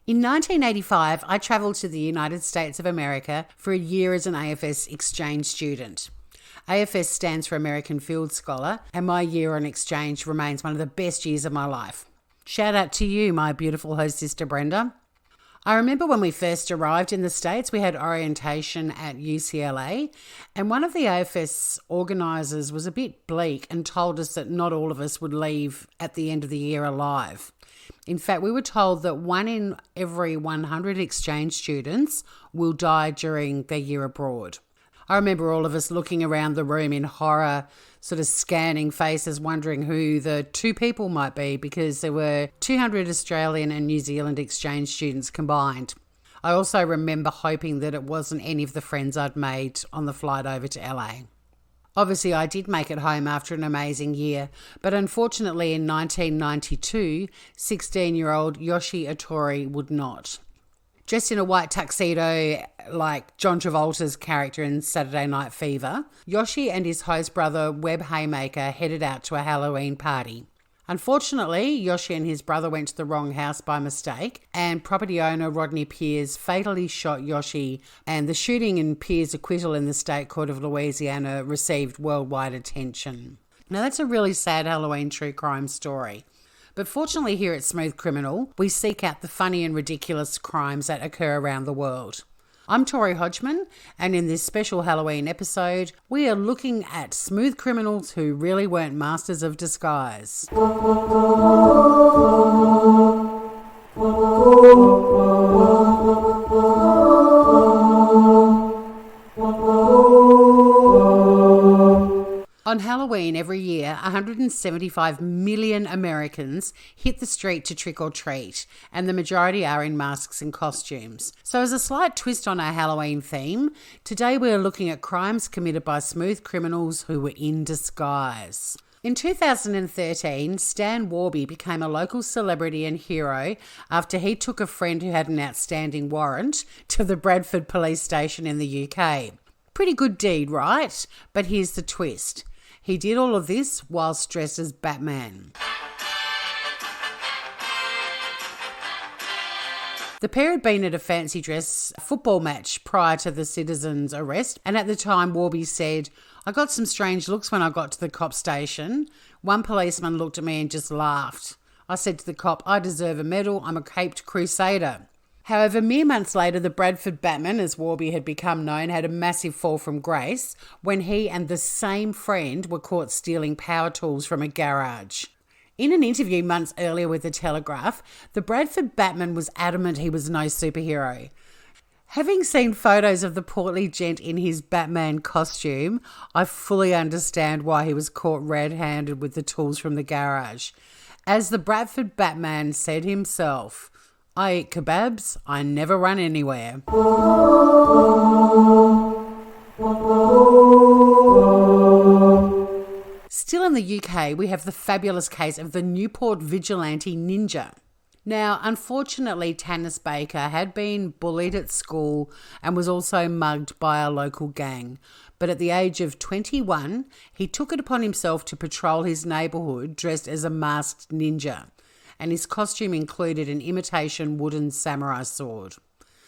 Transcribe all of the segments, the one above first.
In 1985, I travelled to the United States of America for a year as an AFS exchange student. AFS stands for American Field Scholar, and my year on exchange remains one of the best years of my life. Shout out to you, my beautiful host sister Brenda. I remember when we first arrived in the States, we had orientation at UCLA, and one of the AFS organisers was a bit bleak and told us that not all of us would leave at the end of the year alive. In fact, we were told that 1 in every 100 exchange students will die during their year abroad. I remember all of us looking around the room in horror, sort of scanning faces, wondering who the two people might be, because there were 200 Australian and New Zealand exchange students combined. I also remember hoping that it wasn't any of the friends I'd made on the flight over to LA. Obviously, I did make it home after an amazing year, but unfortunately in 1992, 16-year-old Yoshi Tori would not. Dressed in a white tuxedo like John Travolta's character in Saturday Night Fever, Yoshi and his host brother Webb Haymaker headed out to a Halloween party. Unfortunately, Yoshi and his brother went to the wrong house by mistake, and property owner Rodney Pierce fatally shot Yoshi, and the shooting and Pierce's acquittal in the State Court of Louisiana received worldwide attention. Now, that's a really sad Halloween true crime story. But fortunately here at Smooth Criminal, we seek out the funny and ridiculous crimes that occur around the world. I'm Tori Hodgman, and in this special Halloween episode, we are looking at smooth criminals who really weren't masters of disguise. On Halloween every year, 175 million Americans hit the street to trick or treat, and the majority are in masks and costumes. So as a slight twist on our Halloween theme, today we are looking at crimes committed by smooth criminals who were in disguise. In 2013, Stan Warby became a local celebrity and hero after he took a friend who had an outstanding warrant to the Bradford police station in the UK. Pretty good deed, right? But here's the twist. He did all of this whilst dressed as Batman. The pair had been at a fancy dress football match prior to the citizen's arrest, and at the time Warby said, "I got some strange looks when I got to the cop station. One policeman looked at me and just laughed. I said to the cop, I deserve a medal, I'm a caped crusader." However, mere months later, the Bradford Batman, as Warby had become known, had a massive fall from grace when he and the same friend were caught stealing power tools from a garage. In an interview months earlier with The Telegraph, the Bradford Batman was adamant he was no superhero. Having seen photos of the portly gent in his Batman costume, I fully understand why he was caught red-handed with the tools from the garage. As the Bradford Batman said himself, "I eat kebabs, I never run anywhere." Still in the UK, we have the fabulous case of the Newport vigilante ninja. Now, unfortunately, Tanis Baker had been bullied at school and was also mugged by a local gang. But at the age of 21, he took it upon himself to patrol his neighbourhood dressed as a masked ninja, and his costume included an imitation wooden samurai sword.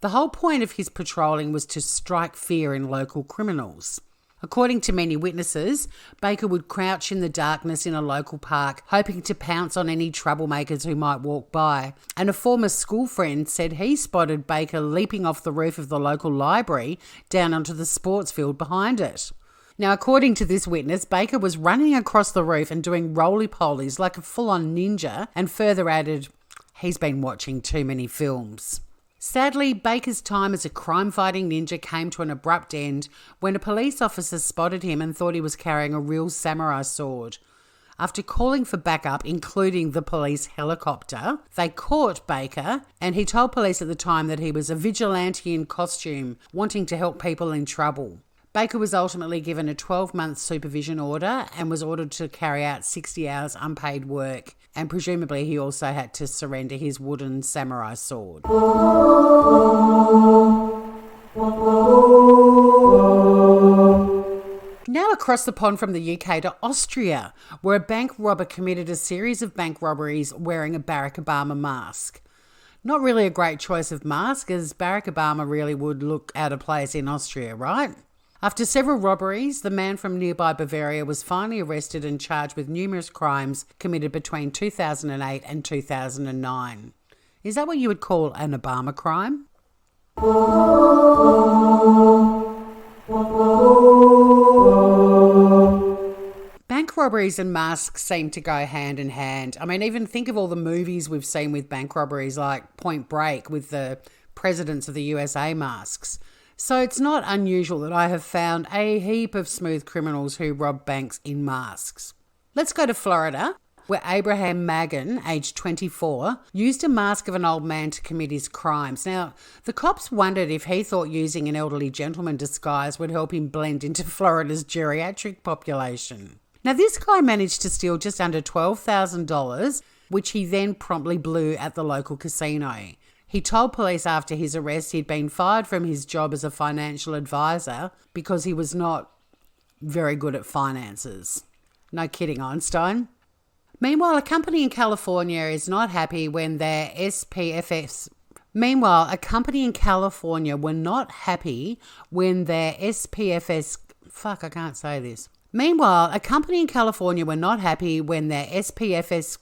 The whole point of his patrolling was to strike fear in local criminals. According to many witnesses, Baker would crouch in the darkness in a local park, hoping to pounce on any troublemakers who might walk by. And a former school friend said he spotted Baker leaping off the roof of the local library down onto the sports field behind it. Now, according to this witness, Baker was running across the roof and doing roly-polies like a full-on ninja, and further added, he's been watching too many films. Sadly, Baker's time as a crime-fighting ninja came to an abrupt end when a police officer spotted him and thought he was carrying a real samurai sword. After calling for backup, including the police helicopter, they caught Baker, and he told police at the time that he was a vigilante in costume, wanting to help people in trouble. Baker was ultimately given a 12-month supervision order and was ordered to carry out 60 hours unpaid work, and presumably he also had to surrender his wooden samurai sword. Now across the pond from the UK to Austria, where a bank robber committed a series of bank robberies wearing a Barack Obama mask. Not really a great choice of mask, as Barack Obama really would look out of place in Austria, right? After several robberies, the man from nearby Bavaria was finally arrested and charged with numerous crimes committed between 2008 and 2009. Is that what you would call an Obama crime? Bank robberies and masks seem to go hand in hand. I mean, even think of all the movies we've seen with bank robberies, like Point Break with the presidents of the USA masks. So it's not unusual that I have found a heap of smooth criminals who rob banks in masks. Let's go to Florida, where Abraham Magan, aged 24, used a mask of an old man to commit his crimes. Now, the cops wondered if he thought using an elderly gentleman disguise would help him blend into Florida's geriatric population. Now, this guy managed to steal just under $12,000, which he then promptly blew at the local casino. He told police after his arrest he'd been fired from his job as a financial advisor because he was not very good at finances. No kidding, Einstein. Meanwhile, a company in California is not happy when their SPFS... Meanwhile, a company in California were not happy when their SPFS... Fuck, I can't say this. Meanwhile, a company in California were not happy when their SPFS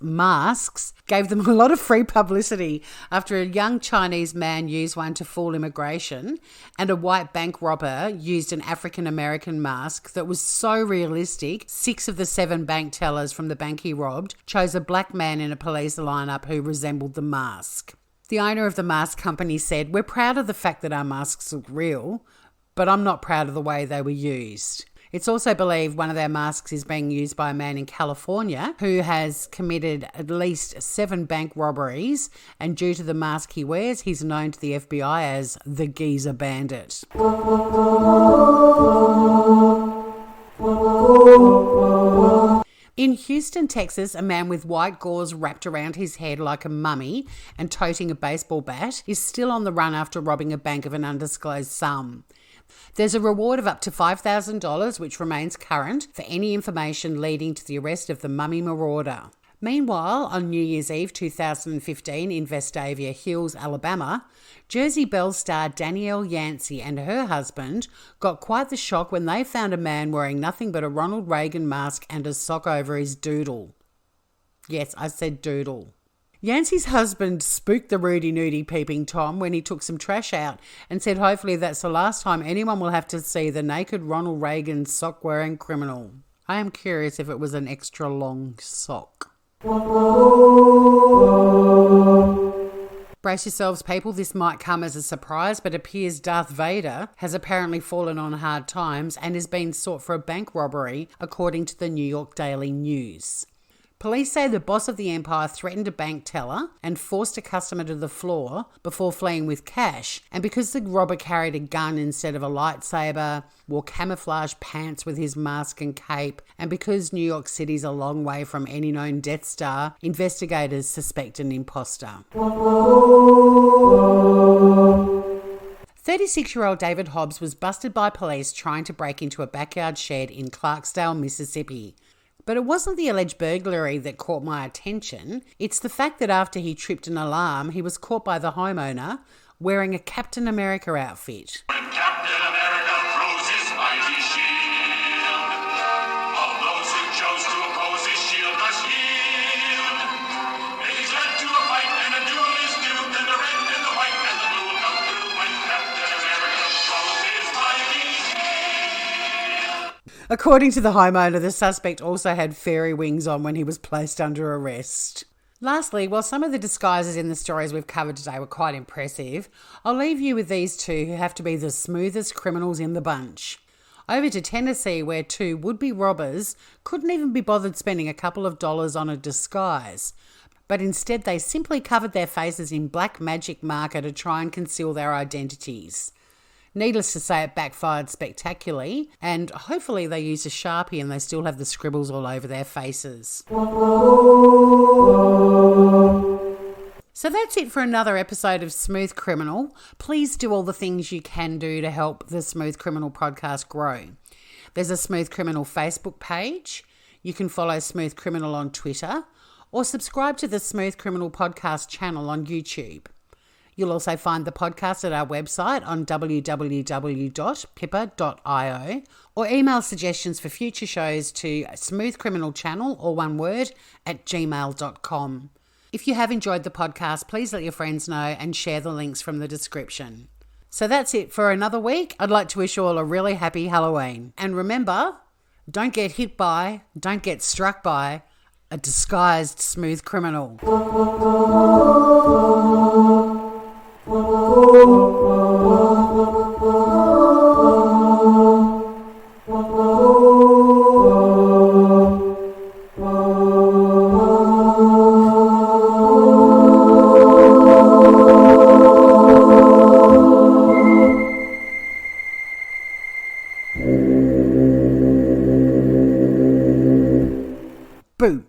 masks gave them a lot of free publicity after a young Chinese man used one to fool immigration and a white bank robber used an African-American mask that was so realistic, 6 of the 7 bank tellers from the bank he robbed chose a black man in a police lineup who resembled the mask. The owner of the mask company said, "We're proud of the fact that our masks look real, but I'm not proud of the way they were used." It's also believed one of their masks is being used by a man in California who has committed at least 7 bank robberies, and due to the mask he wears, he's known to the FBI as the Geezer Bandit. In Houston, Texas, a man with white gauze wrapped around his head like a mummy and toting a baseball bat is still on the run after robbing a bank of an undisclosed sum. There's a reward of up to $5,000, which remains current, for any information leading to the arrest of the mummy marauder. Meanwhile, on New Year's Eve 2015 in Vestavia Hills, Alabama, Jersey Belle star Danielle Yancey and her husband got quite the shock when they found a man wearing nothing but a Ronald Reagan mask and a sock over his doodle. Yes, I said doodle. Yancey's husband spooked the Rudy Nudie peeping Tom when he took some trash out and said hopefully that's the last time anyone will have to see the naked Ronald Reagan sock-wearing criminal. I am curious if it was an extra long sock. Brace yourselves, people. This might come as a surprise, but it appears Darth Vader has apparently fallen on hard times and is being sought for a bank robbery, according to the New York Daily News. Police say the boss of the empire threatened a bank teller and forced a customer to the floor before fleeing with cash. And because the robber carried a gun instead of a lightsaber, wore camouflage pants with his mask and cape, and because New York City's a long way from any known Death Star, investigators suspect an imposter. 36-year-old David Hobbs was busted by police trying to break into a backyard shed in Clarksdale, Mississippi. But it wasn't the alleged burglary that caught my attention. It's the fact that after he tripped an alarm, he was caught by the homeowner wearing a Captain America outfit. When Captain America throws his mighty shield, all those who chose to oppose his shield must yield. It is led to a fight and a duel is due, then the red and the white and the blue will come through when Captain America throws his mighty shield. According to the homeowner, the suspect also had fairy wings on when he was placed under arrest. Lastly, while some of the disguises in the stories we've covered today were quite impressive, I'll leave you with these 2 who have to be the smoothest criminals in the bunch. Over to Tennessee, where 2 would-be robbers couldn't even be bothered spending a couple of dollars on a disguise, but instead they simply covered their faces in black magic marker to try and conceal their identities. Needless to say, it backfired spectacularly, and hopefully they used a Sharpie and they still have the scribbles all over their faces. So that's it for another episode of Smooth Criminal. Please do all the things you can do to help the Smooth Criminal podcast grow. There's a Smooth Criminal Facebook page. You can follow Smooth Criminal on Twitter or subscribe to the Smooth Criminal podcast channel on YouTube. You'll also find the podcast at our website on www.pippa.io or email suggestions for future shows to smoothcriminalchannel, or one word, @gmail.com. If you have enjoyed the podcast, please let your friends know and share the links from the description. So that's it for another week. I'd like to wish you all a really happy Halloween. And remember, don't get hit by, don't get struck by a disguised smooth criminal. Boo.